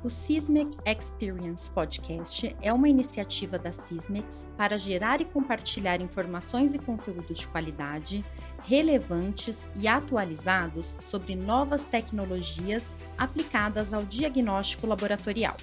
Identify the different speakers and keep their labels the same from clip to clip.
Speaker 1: O Sysmex Experience Podcast é uma iniciativa da Sysmex para gerar e compartilhar informações e conteúdo de qualidade, relevantes e atualizados sobre novas tecnologias aplicadas ao diagnóstico laboratorial.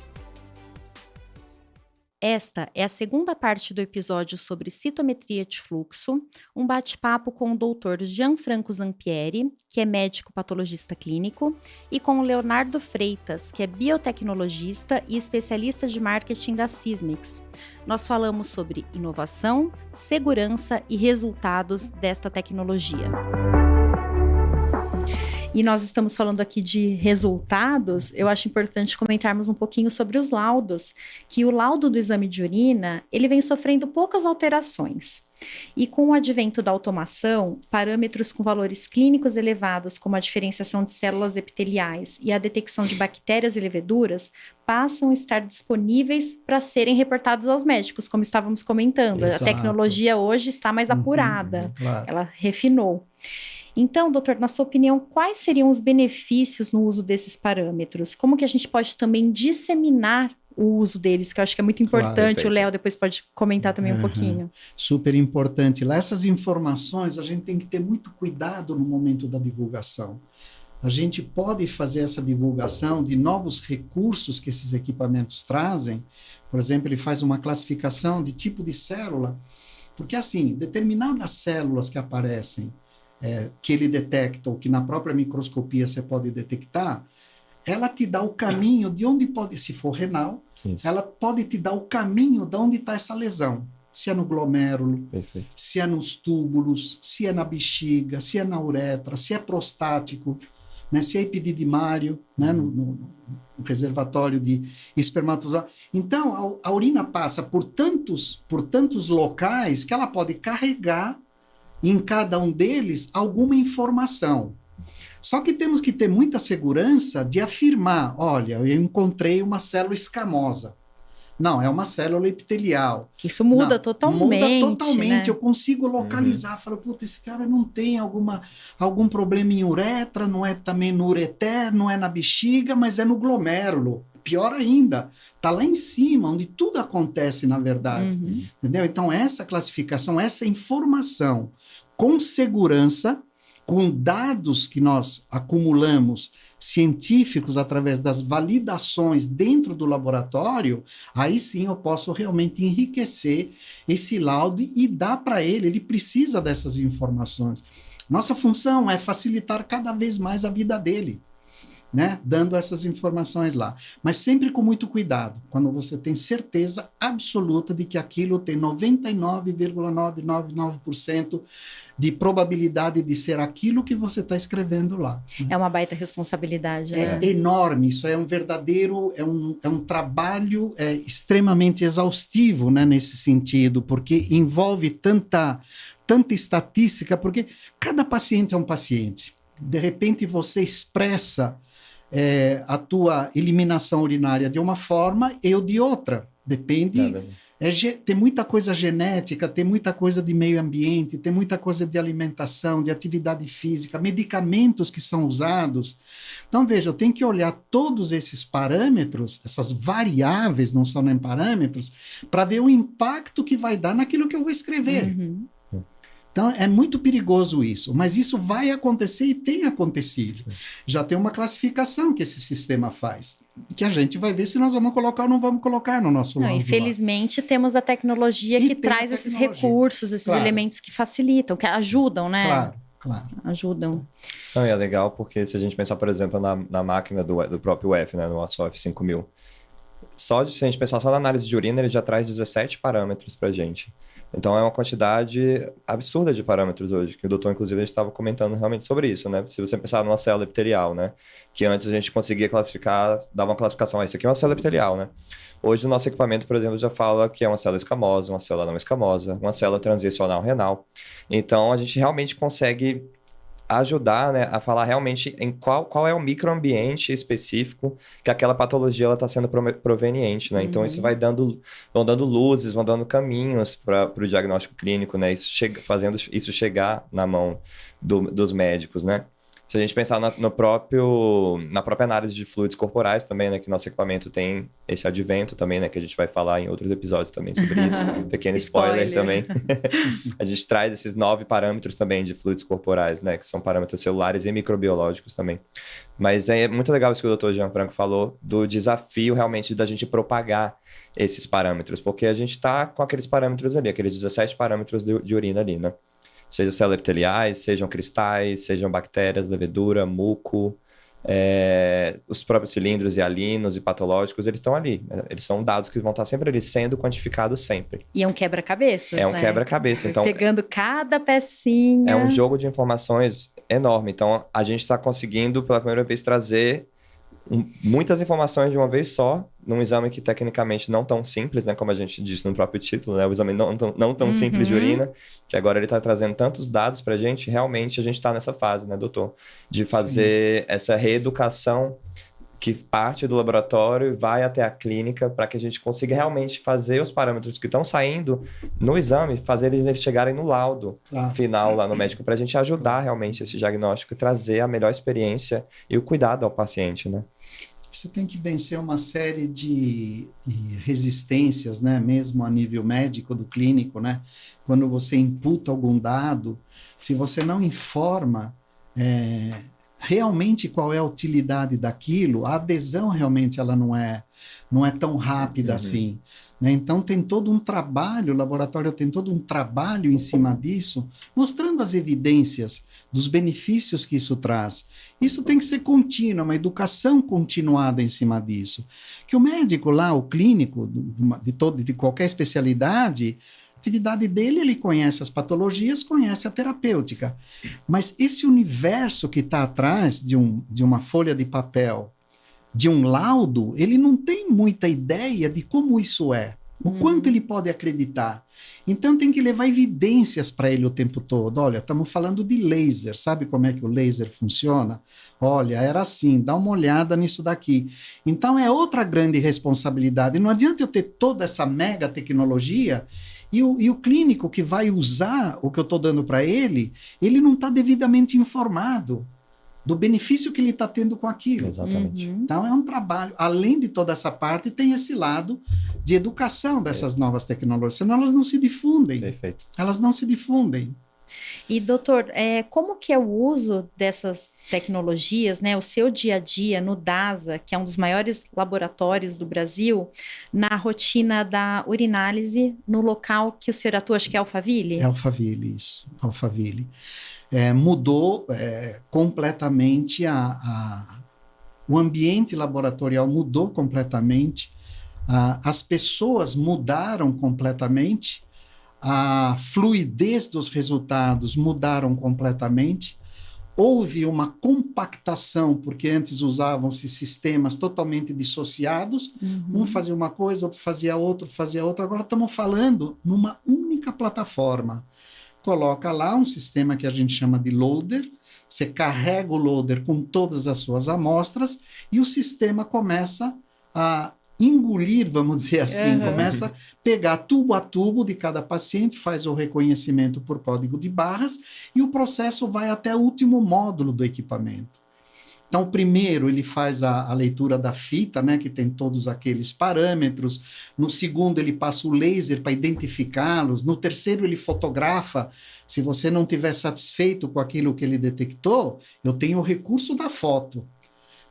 Speaker 1: Esta é a segunda parte do episódio sobre citometria de fluxo, um bate-papo com o Dr. Gianfranco Zampieri, que é médico patologista clínico, e com o Leonardo Freitas, que é biotecnologista e especialista de marketing da Sysmex. Nós falamos sobre inovação, segurança e resultados desta tecnologia. E nós estamos falando aqui de resultados, eu acho importante comentarmos um pouquinho sobre os laudos, que o laudo do exame de urina, ele vem sofrendo poucas alterações. E com o advento da automação, parâmetros com valores clínicos elevados, como a diferenciação de células epiteliais e a detecção de bactérias e leveduras, passam a estar disponíveis para serem reportados aos médicos, como estávamos comentando.
Speaker 2: Exato.
Speaker 1: A tecnologia hoje está mais apurada,
Speaker 2: claro.
Speaker 1: Ela refinou. Então, doutor, na sua opinião, quais seriam os benefícios no uso desses parâmetros? Como que a gente pode também disseminar o uso deles, que eu acho que é muito importante,
Speaker 2: Claro,
Speaker 1: o Léo depois pode comentar também um pouquinho.
Speaker 2: Super importante. Lá, essas informações, a gente tem que ter muito cuidado no momento da divulgação. A gente pode fazer essa divulgação de novos recursos que esses equipamentos trazem. Por exemplo, ele faz uma classificação de tipo de célula, porque assim, determinadas células que aparecem, que ele detecta, ou que na própria microscopia você pode detectar, ela te dá o caminho de onde pode, se for renal, isso. Ela pode te dar o caminho de onde está essa lesão. Se é no glomérulo, perfeito. Se é nos túbulos, se é na bexiga, se é na uretra, se é prostático, né, se é epididimário, né, no reservatório de espermatozoide. Então, a urina passa por tantos locais que ela pode carregar em cada um deles alguma informação. Só que temos que ter muita segurança de afirmar, olha, eu encontrei uma célula escamosa. Não, é uma célula epitelial.
Speaker 1: Isso muda totalmente.
Speaker 2: Muda totalmente, né? Eu consigo localizar, falo, puta, esse cara não tem algum problema em uretra, não é também no ureter, não é na bexiga, mas é no glomérulo. Pior ainda, está lá em cima, onde tudo acontece, na verdade. Entendeu? Então, essa classificação, essa informação, com segurança, com dados que nós acumulamos científicos através das validações dentro do laboratório, aí sim eu posso realmente enriquecer esse laudo e dar para ele precisa dessas informações. Nossa função é facilitar cada vez mais a vida dele, né? Dando essas informações lá. Mas sempre com muito cuidado, quando você tem certeza absoluta de que aquilo tem 99,999% de probabilidade de ser aquilo que você está escrevendo lá.
Speaker 1: É uma baita responsabilidade.
Speaker 2: É enorme, isso é um verdadeiro, é um trabalho extremamente exaustivo, né, nesse sentido, porque envolve tanta estatística, porque cada paciente é um paciente. De repente você expressa a tua eliminação urinária de uma forma, eu de outra. Depende. Tem muita coisa genética, tem muita coisa de meio ambiente, tem muita coisa de alimentação, de atividade física, medicamentos que são usados. Então, veja, eu tenho que olhar todos esses parâmetros, essas variáveis, não são nem parâmetros, para ver o impacto que vai dar naquilo que eu vou escrever. Então, é muito perigoso isso, mas isso vai acontecer e tem acontecido. Já tem uma classificação que esse sistema faz, que a gente vai ver se nós vamos colocar ou não vamos colocar no nosso laudo.
Speaker 1: Infelizmente, temos a tecnologia que traz esses recursos, esses elementos que facilitam, que ajudam, né?
Speaker 2: Claro.
Speaker 1: Ajudam.
Speaker 3: Não, e é legal porque se a gente pensar, por exemplo, na máquina do próprio F, né, no ASOF 5000, se a gente pensar só na análise de urina, ele já traz 17 parâmetros para a gente. Então, é uma quantidade absurda de parâmetros hoje, que o doutor, inclusive, estava comentando realmente sobre isso, né? Se você pensar numa célula epitelial, né? Que antes a gente conseguia classificar, dar uma classificação, isso aqui é uma célula epitelial, né? Hoje, o nosso equipamento, por exemplo, já fala que é uma célula escamosa, uma célula não escamosa, uma célula transicional renal. Então, a gente realmente consegue ajudar, né, a falar realmente em qual é o microambiente específico que aquela patologia está sendo proveniente, né? Então, isso vão dando luzes, vão dando caminhos para o diagnóstico clínico, né? Fazendo isso chegar na mão dos médicos, né? Se a gente pensar na própria análise de fluidos corporais também, né, que nosso equipamento tem esse advento também, né, que a gente vai falar em outros episódios também sobre isso. Pequeno spoiler também. A gente traz esses 9 parâmetros também de fluidos corporais, né, que são parâmetros celulares e microbiológicos também. Mas é muito legal isso que o Dr. Gianfranco falou, do desafio realmente da gente propagar esses parâmetros, porque a gente está com aqueles parâmetros ali, aqueles 17 parâmetros de urina ali, né? Sejam células epiteliais, sejam cristais, sejam bactérias, levedura, muco, os próprios cilindros hialinos e patológicos, eles estão ali. Eles são dados que vão estar sempre ali, sendo quantificados sempre.
Speaker 1: E é um quebra-cabeças,
Speaker 3: É um quebra-cabeça. Então,
Speaker 1: pegando cada pecinha.
Speaker 3: É um jogo de informações enorme. Então, a gente está conseguindo, pela primeira vez, trazer muitas informações de uma vez só, num exame que tecnicamente não tão simples, né, como a gente disse no próprio título, né, o exame não tão simples de urina, que agora ele está trazendo tantos dados para a gente, realmente a gente está nessa fase, né, doutor, de fazer essa reeducação que parte do laboratório e vai até a clínica para que a gente consiga realmente fazer os parâmetros que estão saindo no exame, fazer eles chegarem no laudo final lá no médico, para a gente ajudar realmente esse diagnóstico e trazer a melhor experiência e o cuidado ao paciente, né?
Speaker 2: Você tem que vencer uma série de resistências, né? Mesmo a nível médico, do clínico, né? Quando você imputa algum dado, se você não informa realmente qual é a utilidade daquilo, a adesão realmente ela não é tão rápida assim. Né? Então tem todo um trabalho, o laboratório tem todo um trabalho em cima disso, mostrando as evidências dos benefícios que isso traz. Isso tem que ser contínuo, uma educação continuada em cima disso. Que o médico lá, o clínico, de qualquer especialidade, a atividade dele, ele conhece as patologias, conhece a terapêutica. Mas esse universo que está atrás de uma folha de papel, de um laudo, ele não tem muita ideia de como isso é, o quanto ele pode acreditar. Então tem que levar evidências para ele o tempo todo. Olha, estamos falando de laser, sabe como é que o laser funciona? Olha, era assim, dá uma olhada nisso daqui. Então é outra grande responsabilidade. Não adianta eu ter toda essa mega tecnologia e o clínico que vai usar o que eu estou dando para ele não está devidamente informado do benefício que ele está tendo com aquilo.
Speaker 3: Exatamente.
Speaker 2: Então é um trabalho, além de toda essa parte, tem esse lado de educação dessas novas tecnologias, senão elas não se difundem.
Speaker 3: Perfeito.
Speaker 2: Elas não se difundem.
Speaker 1: E, doutor, como que é o uso dessas tecnologias, né, o seu dia a dia no DASA, que é um dos maiores laboratórios do Brasil, na rotina da urinálise no local que o senhor atua, acho que é Alphaville?
Speaker 2: É Alphaville, isso, Alphaville. Mudou completamente o ambiente laboratorial mudou completamente, as pessoas mudaram completamente, a fluidez dos resultados mudaram completamente, houve uma compactação, porque antes usavam-se sistemas totalmente dissociados, um fazia uma coisa, outro fazia outra, agora estamos falando numa única plataforma. Coloca lá um sistema que a gente chama de loader, você carrega o loader com todas as suas amostras e o sistema começa a engolir, vamos dizer assim, começa a pegar tubo a tubo de cada paciente, faz o reconhecimento por código de barras e o processo vai até o último módulo do equipamento. Então, primeiro ele faz a leitura da fita, né, que tem todos aqueles parâmetros. No segundo, ele passa o laser para identificá-los. No terceiro, ele fotografa. Se você não estiver satisfeito com aquilo que ele detectou, eu tenho o recurso da foto.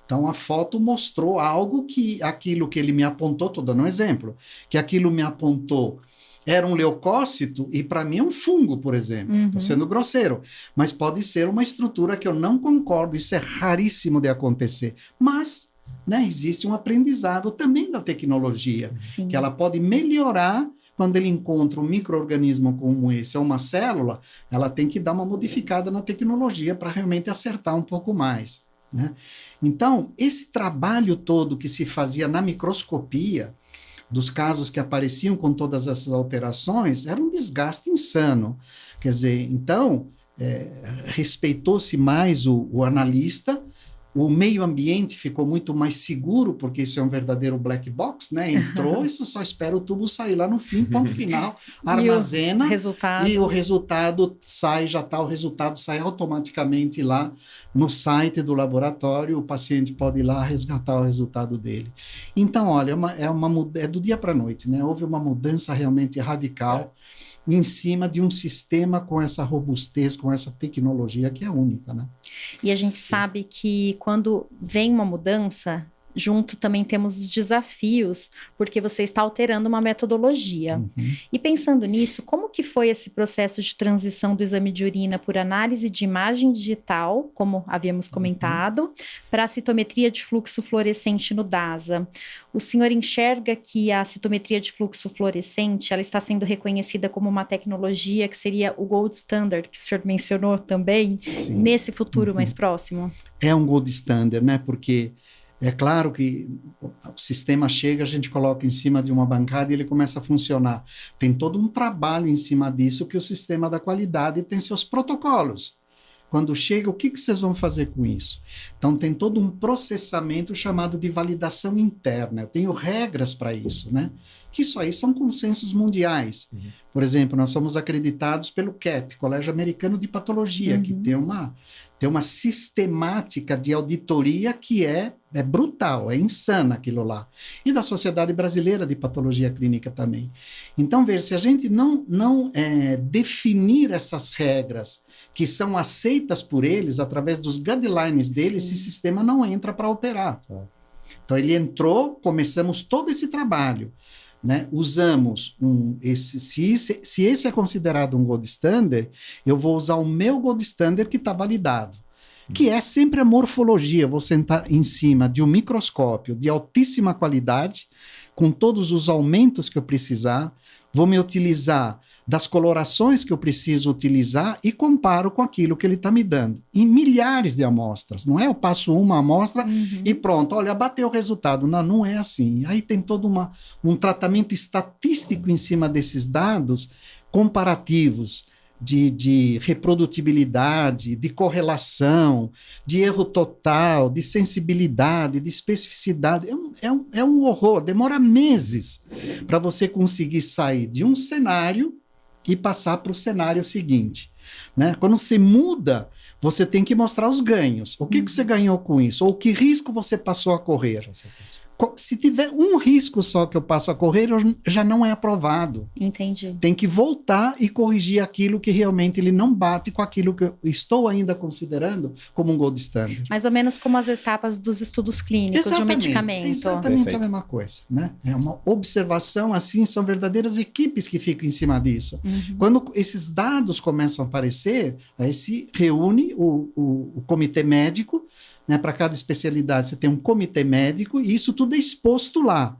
Speaker 2: Então, a foto mostrou aquilo que ele me apontou, estou dando um exemplo, que aquilo me apontou era um leucócito e para mim é um fungo, por exemplo. Estou sendo grosseiro. Mas pode ser uma estrutura que eu não concordo. Isso é raríssimo de acontecer. Mas, né, existe um aprendizado também da tecnologia.
Speaker 1: Sim.
Speaker 2: Que ela pode melhorar quando ele encontra um micro-organismo como esse ou uma célula, ela tem que dar uma modificada na tecnologia para realmente acertar um pouco mais. Né? Então, esse trabalho todo que se fazia na microscopia, dos casos que apareciam com todas essas alterações, era um desgaste insano. Quer dizer, então, respeitou-se mais o analista, O meio ambiente ficou muito mais seguro, porque isso é um verdadeiro black box, né? Entrou, isso só espera o tubo sair lá no fim, ponto final, armazena e o resultado sai, o resultado sai automaticamente lá no site do laboratório, o paciente pode ir lá resgatar o resultado dele. Então, olha, é do dia para a noite, né? Houve uma mudança realmente radical em cima de um sistema com essa robustez, com essa tecnologia que é única, né?
Speaker 1: E a gente sabe que quando vem uma mudança, junto também temos os desafios, porque você está alterando uma metodologia.
Speaker 2: Uhum.
Speaker 1: E pensando nisso, como que foi esse processo de transição do exame de urina por análise de imagem digital, como havíamos comentado, para a citometria de fluxo fluorescente no DASA? O senhor enxerga que a citometria de fluxo fluorescente, ela está sendo reconhecida como uma tecnologia que seria o gold standard, que o senhor mencionou também,
Speaker 2: Sim.
Speaker 1: nesse futuro mais próximo?
Speaker 2: É um gold standard, né? Porque é claro que o sistema chega, a gente coloca em cima de uma bancada e ele começa a funcionar. Tem todo um trabalho em cima disso que o sistema da qualidade tem seus protocolos. Quando chega, o que vocês vão fazer com isso? Então, tem todo um processamento chamado de validação interna. Eu tenho regras para isso, né? Que isso aí são consensos mundiais.
Speaker 3: Uhum.
Speaker 2: Por exemplo, nós somos acreditados pelo CAP, Colégio Americano de Patologia, que tem uma sistemática de auditoria que é brutal, é insana aquilo lá. E da Sociedade Brasileira de Patologia Clínica também. Então, ver se a gente não definir essas regras que são aceitas por eles, através dos guidelines deles, esse sistema não entra para operar. Então, ele entrou, começamos todo esse trabalho. Né? Usamos se esse é considerado um gold standard, eu vou usar o meu gold standard que está validado, que é sempre a morfologia. Vou sentar em cima de um microscópio de altíssima qualidade, com todos os aumentos que eu precisar, vou me utilizar das colorações que eu preciso utilizar e comparo com aquilo que ele está me dando, em milhares de amostras. Não é eu passo uma amostra e pronto, olha, bateu o resultado. Não é assim. Aí tem todo um tratamento estatístico em cima desses dados comparativos, de reprodutibilidade, de correlação, de erro total, de sensibilidade, de especificidade. É um horror, demora meses para você conseguir sair de um cenário e passar para o cenário seguinte. Né? Quando você muda, você tem que mostrar os ganhos. O que você ganhou com isso? Ou que risco você passou a correr? Se tiver um risco só que eu passo a correr, já não é aprovado.
Speaker 1: Entendi.
Speaker 2: Tem que voltar e corrigir aquilo que realmente ele não bate com aquilo que eu estou ainda considerando como um gold standard.
Speaker 1: Mais ou menos como as etapas dos estudos clínicos de um medicamento.
Speaker 2: Exatamente.
Speaker 3: Perfeito.
Speaker 2: A mesma coisa. Né? É uma observação, assim, são verdadeiras equipes que ficam em cima disso. Quando esses dados começam a aparecer, aí se reúne o comitê médico, né, para cada especialidade você tem um comitê médico e isso tudo é exposto lá.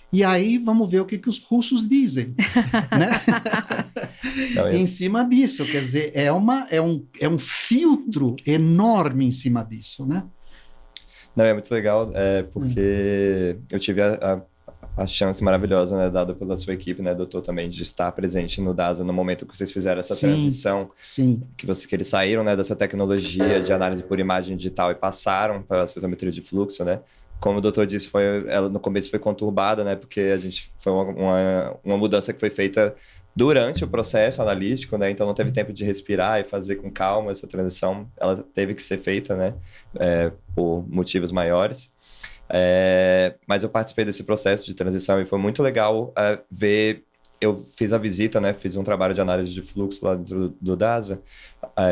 Speaker 2: E aí vamos ver o que os russos dizem. Né? Em cima disso, quer dizer, é um filtro enorme em cima disso. Né?
Speaker 3: Não, é muito legal, porque eu tive a chance maravilhosa, né, dada pela sua equipe, né, doutor, também, de estar presente no DASA no momento que vocês fizeram essa transição.
Speaker 2: Sim.
Speaker 3: Que eles saíram, né, dessa tecnologia de análise por imagem digital e passaram para a citometria de fluxo, né? Como o doutor disse, ela no começo foi conturbada, né, porque foi uma mudança que foi feita durante o processo analítico, né, então não teve tempo de respirar e fazer com calma essa transição. Ela teve que ser feita, né, por motivos maiores. Mas eu participei desse processo de transição e foi muito legal ver. Eu fiz a visita, né? Fiz um trabalho de análise de fluxo lá dentro do DASA,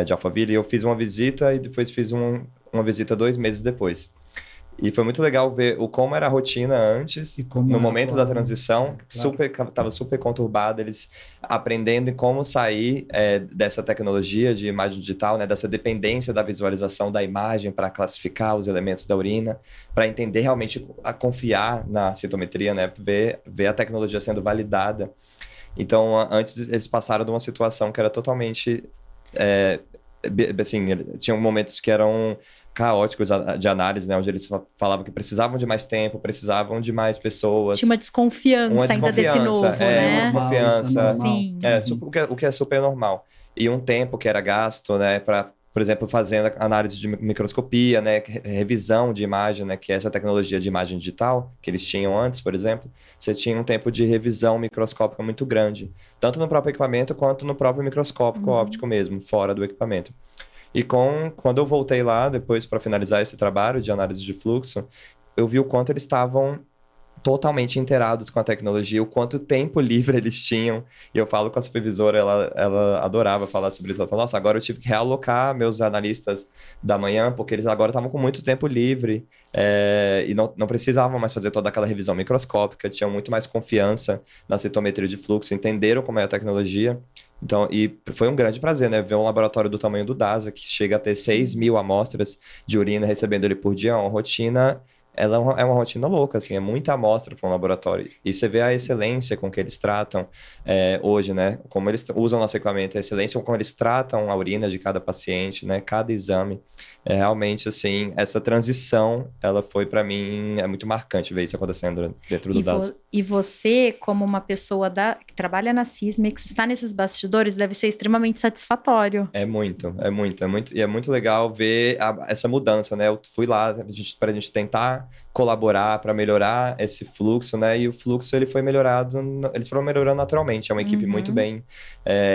Speaker 3: de Alphaville, e eu fiz uma visita e depois fiz uma visita 2 meses depois. E foi muito legal ver como era a rotina antes, no momento da transição, estava super conturbado, eles aprendendo em como sair dessa tecnologia de imagem digital, né, dessa dependência da visualização da imagem para classificar os elementos da urina, para entender realmente, a confiar na citometria, né, ver a tecnologia sendo validada. Então, antes eles passaram de uma situação que era totalmente... assim, tinham momentos que eram caóticos de análise, né, onde eles falavam que precisavam de mais tempo, precisavam de mais pessoas.
Speaker 1: Tinha uma desconfiança ainda desse novo, né?
Speaker 3: Uma desconfiança.
Speaker 1: Sim.
Speaker 3: O que é super normal. E um tempo que era gasto, né, para por exemplo, fazendo análise de microscopia, né, revisão de imagem, né, que é essa tecnologia de imagem digital que eles tinham antes, por exemplo, você tinha um tempo de revisão microscópica muito grande, tanto no próprio equipamento quanto no próprio microscópio óptico mesmo, fora do equipamento. E quando eu voltei lá, depois para finalizar esse trabalho de análise de fluxo, eu vi o quanto eles estavam totalmente inteirados com a tecnologia, o quanto tempo livre eles tinham. E eu falo com a supervisora, ela adorava falar sobre isso. Ela falou, nossa, agora eu tive que realocar meus analistas da manhã, porque eles agora estavam com muito tempo livre, e não precisavam mais fazer toda aquela revisão microscópica, tinham muito mais confiança na citometria de fluxo, entenderam como é a tecnologia. Então, e foi um grande prazer, né? Ver um laboratório do tamanho do DASA, que chega a ter 6.000 amostras de urina recebendo ele por dia, uma rotina. Ela é uma rotina louca, assim, é muita amostra para um laboratório. E você vê a excelência com que eles tratam hoje, né? Como eles usam nosso equipamento, a excelência com como eles tratam a urina de cada paciente, né? Cada exame. Realmente, assim, essa transição, ela foi, para mim, é muito marcante ver isso acontecendo dentro do DASA.
Speaker 1: E você, como uma pessoa que trabalha na Sysmex, está nesses bastidores, deve ser extremamente satisfatório.
Speaker 3: É muito. E é muito legal ver essa mudança, né? Eu fui lá para a gente tentar colaborar para melhorar esse fluxo, né? E o fluxo, eles foram melhorando naturalmente. É uma equipe muito bem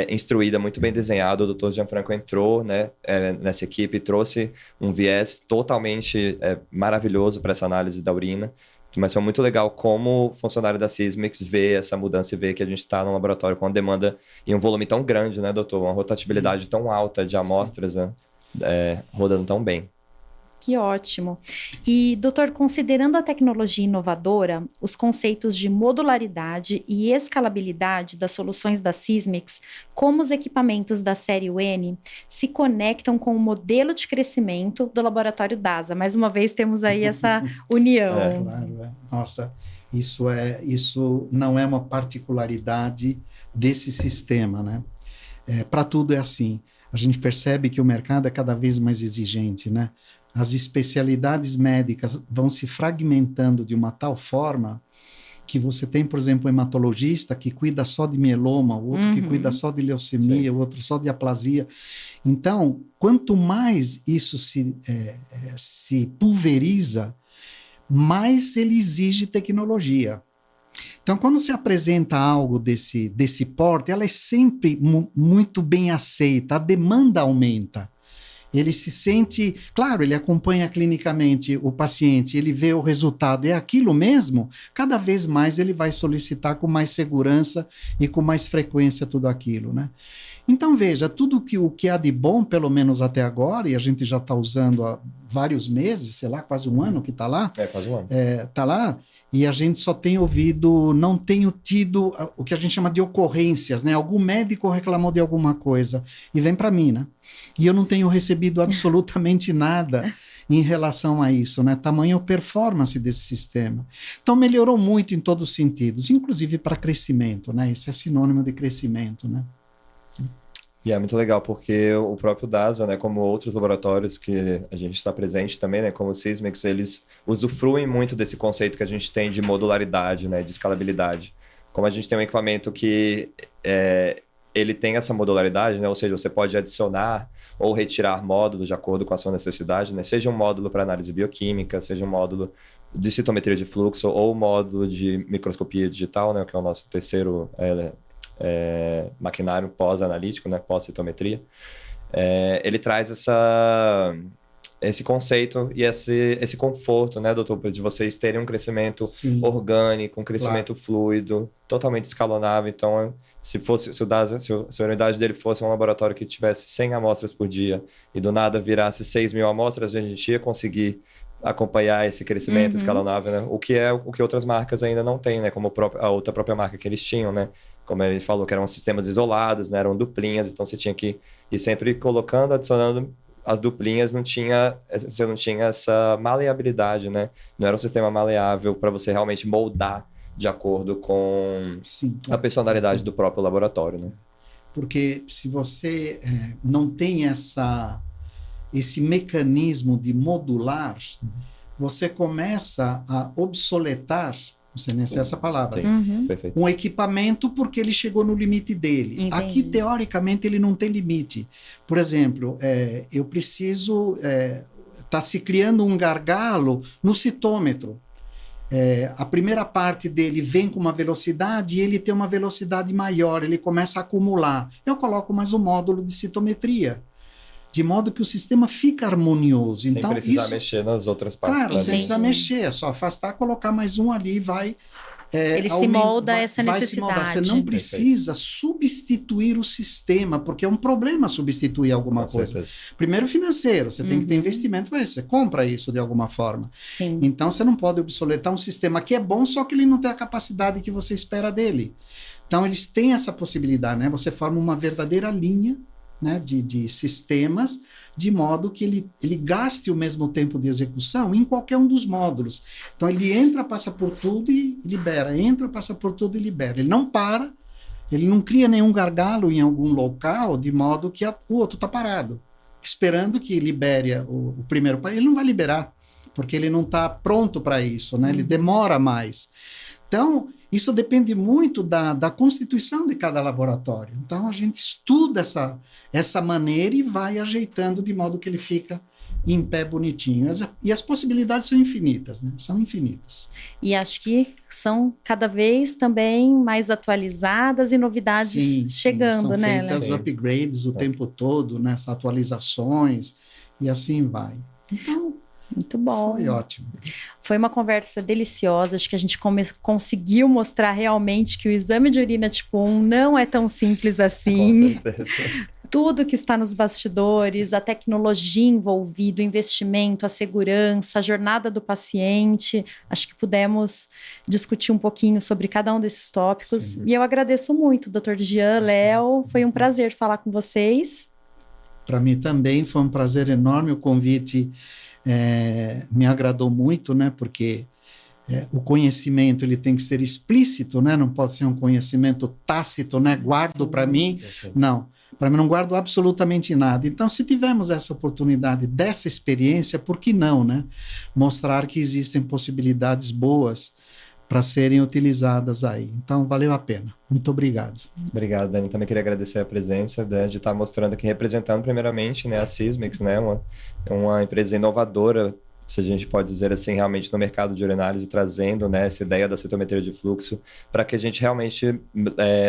Speaker 3: instruída, muito bem desenhada. O Dr. Gianfranco entrou, né, nessa equipe e trouxe um viés totalmente maravilhoso para essa análise da urina. Mas foi muito legal como funcionário da Sysmex ver essa mudança e ver que a gente está num laboratório com uma demanda e um volume tão grande, né, doutor? Uma rotatividade tão alta de amostras, né, rodando tão bem.
Speaker 1: Que ótimo. E, doutor, considerando a tecnologia inovadora, os conceitos de modularidade e escalabilidade das soluções da Sysmex, como os equipamentos da série UN, se conectam com o modelo de crescimento do laboratório DASA? Mais uma vez, temos aí essa união.
Speaker 2: Claro. Nossa, isso não é uma particularidade desse sistema, né? Para tudo é assim. A gente percebe que o mercado é cada vez mais exigente, né? As especialidades médicas vão se fragmentando de uma tal forma que você tem, por exemplo, um hematologista que cuida só de mieloma, o outro que cuida só de leucemia, o outro só de aplasia. Então, quanto mais isso se pulveriza, mais ele exige tecnologia. Então, quando se apresenta algo desse porte, ela é sempre muito bem aceita, a demanda aumenta. Ele se sente, claro, ele acompanha clinicamente o paciente, ele vê o resultado, é aquilo mesmo, cada vez mais ele vai solicitar com mais segurança e com mais frequência tudo aquilo, né? Então, veja, o que há de bom, pelo menos até agora, e a gente já está usando há vários meses, sei lá, quase um ano que está lá.
Speaker 3: Quase um ano.
Speaker 2: Está lá, e a gente só tem ouvido, não tenho tido o que a gente chama de ocorrências, né? Algum médico reclamou de alguma coisa e vem para mim, né? E eu não tenho recebido absolutamente nada em relação a isso, né? Tamanho performance desse sistema. Então, melhorou muito em todos os sentidos, inclusive para crescimento, né? Isso é sinônimo de crescimento, né?
Speaker 3: E é muito legal porque o próprio DASA, né, como outros laboratórios que a gente está presente também, né, como o Sysmex, eles usufruem muito desse conceito que a gente tem de modularidade, né, de escalabilidade. Como a gente tem um equipamento que ele tem essa modularidade, né, ou seja, você pode adicionar ou retirar módulos de acordo com a sua necessidade, né, seja um módulo para análise bioquímica, seja um módulo de citometria de fluxo ou módulo de microscopia digital, né, que é o nosso terceiro maquinário pós-analítico, né, pós-citometria, ele traz esse conceito e esse conforto, né, doutor, de vocês terem um crescimento orgânico, um crescimento fluido, totalmente escalonável. Então, se a unidade dele fosse um laboratório que tivesse 100 amostras por dia e do nada virasse 6.000 amostras, a gente ia conseguir acompanhar esse crescimento escalonável, né? O que outras marcas ainda não têm, né? Como a outra própria marca que eles tinham, né? Como ele falou, que eram sistemas isolados, né? Eram duplinhas, então você tinha que ir sempre colocando, adicionando as duplinhas, você não tinha essa maleabilidade, né? Não era um sistema maleável para você realmente moldar de acordo com a personalidade do próprio laboratório, né?
Speaker 2: Porque se você não tem esse mecanismo de modular, você começa a obsoletar Não sei nem se é essa palavra.
Speaker 3: Sim, perfeito.
Speaker 2: Um equipamento porque ele chegou no limite dele.
Speaker 1: Entendi.
Speaker 2: Aqui, teoricamente, ele não tem limite. Por exemplo, eu preciso... Está se criando um gargalo no citômetro. A primeira parte dele vem com uma velocidade e ele tem uma velocidade maior, ele começa a acumular. Eu coloco mais um módulo de citometria, de modo que o sistema fica harmonioso.
Speaker 3: Sem
Speaker 2: então,
Speaker 3: precisar mexer nas outras partes.
Speaker 2: Claro,
Speaker 3: da
Speaker 2: sem
Speaker 3: linha.
Speaker 2: precisar mexer, é só afastar, colocar mais um ali e vai...
Speaker 1: Ele se molda essa
Speaker 2: vai se moldar.
Speaker 1: necessidade.
Speaker 2: Você não precisa substituir o sistema, porque é um problema substituir alguma
Speaker 3: Com
Speaker 2: coisa.
Speaker 3: certeza.
Speaker 2: Primeiro, financeiro, você tem que ter investimento para isso, você compra isso de alguma forma.
Speaker 1: Sim.
Speaker 2: Então, você não pode obsoletar um sistema que é bom, só que ele não tem a capacidade que você espera dele. Então, eles têm essa possibilidade, né? Você forma uma verdadeira linha, né, de sistemas, de modo que ele gaste o mesmo tempo de execução em qualquer um dos módulos. Então, ele entra, passa por tudo e libera. Entra, passa por tudo e libera. Ele não para, ele não cria nenhum gargalo em algum local, de modo que o outro está parado, esperando que libere o primeiro país. Ele não vai liberar, porque ele não está pronto para isso, né? Ele demora mais. Então, isso depende muito da constituição de cada laboratório. Então, a gente estuda essa maneira e vai ajeitando de modo que ele fica em pé bonitinho. E as possibilidades são infinitas, né? São infinitas.
Speaker 1: E acho que são cada vez também mais atualizadas e novidades chegando,
Speaker 2: são
Speaker 1: né,
Speaker 2: feitas
Speaker 1: Léo?
Speaker 2: upgrades o tempo todo, né? Essas atualizações, e assim vai. Então,
Speaker 1: muito bom.
Speaker 2: foi ótimo.
Speaker 1: Foi uma conversa deliciosa, acho que a gente conseguiu mostrar realmente que o exame de urina tipo 1 não é tão simples assim.
Speaker 3: Com certeza.
Speaker 1: Tudo que está nos bastidores, a tecnologia envolvida, o investimento, a segurança, a jornada do paciente. Acho que pudemos discutir um pouquinho sobre cada um desses tópicos.
Speaker 2: Sim.
Speaker 1: E eu agradeço muito, Dr. Jean, Léo. Foi um prazer falar com vocês.
Speaker 2: Para mim também foi um prazer enorme. O convite me agradou muito, né? Porque o conhecimento ele tem que ser explícito, né? Não pode ser um conhecimento tácito, né? Guardo para mim. Não. Para mim, não guardo absolutamente nada. Então, se tivermos essa oportunidade dessa experiência, por que não, né? Mostrar que existem possibilidades boas para serem utilizadas aí. Então, valeu a pena. Muito obrigado.
Speaker 3: Obrigado, Dani. Também queria agradecer a presença, né, de estar mostrando aqui, representando primeiramente, né, a Sysmex, né, uma empresa inovadora, se a gente pode dizer assim, realmente no mercado de urinálise, trazendo, né, essa ideia da citometria de fluxo para que a gente realmente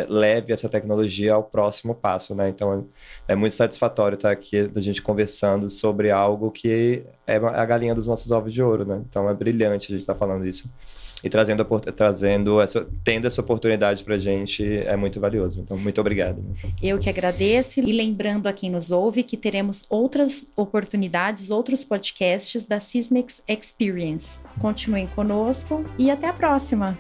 Speaker 3: leve essa tecnologia ao próximo passo, né? Então, é muito satisfatório estar aqui, a gente conversando sobre algo que é a galinha dos nossos ovos de ouro, né? Então, é brilhante a gente estar falando isso. E tendo essa oportunidade para a gente é muito valioso. Então, muito obrigado.
Speaker 1: Eu que agradeço. E lembrando a quem nos ouve que teremos outras oportunidades, outros podcasts da Sysmex Experience. Continuem conosco e até a próxima!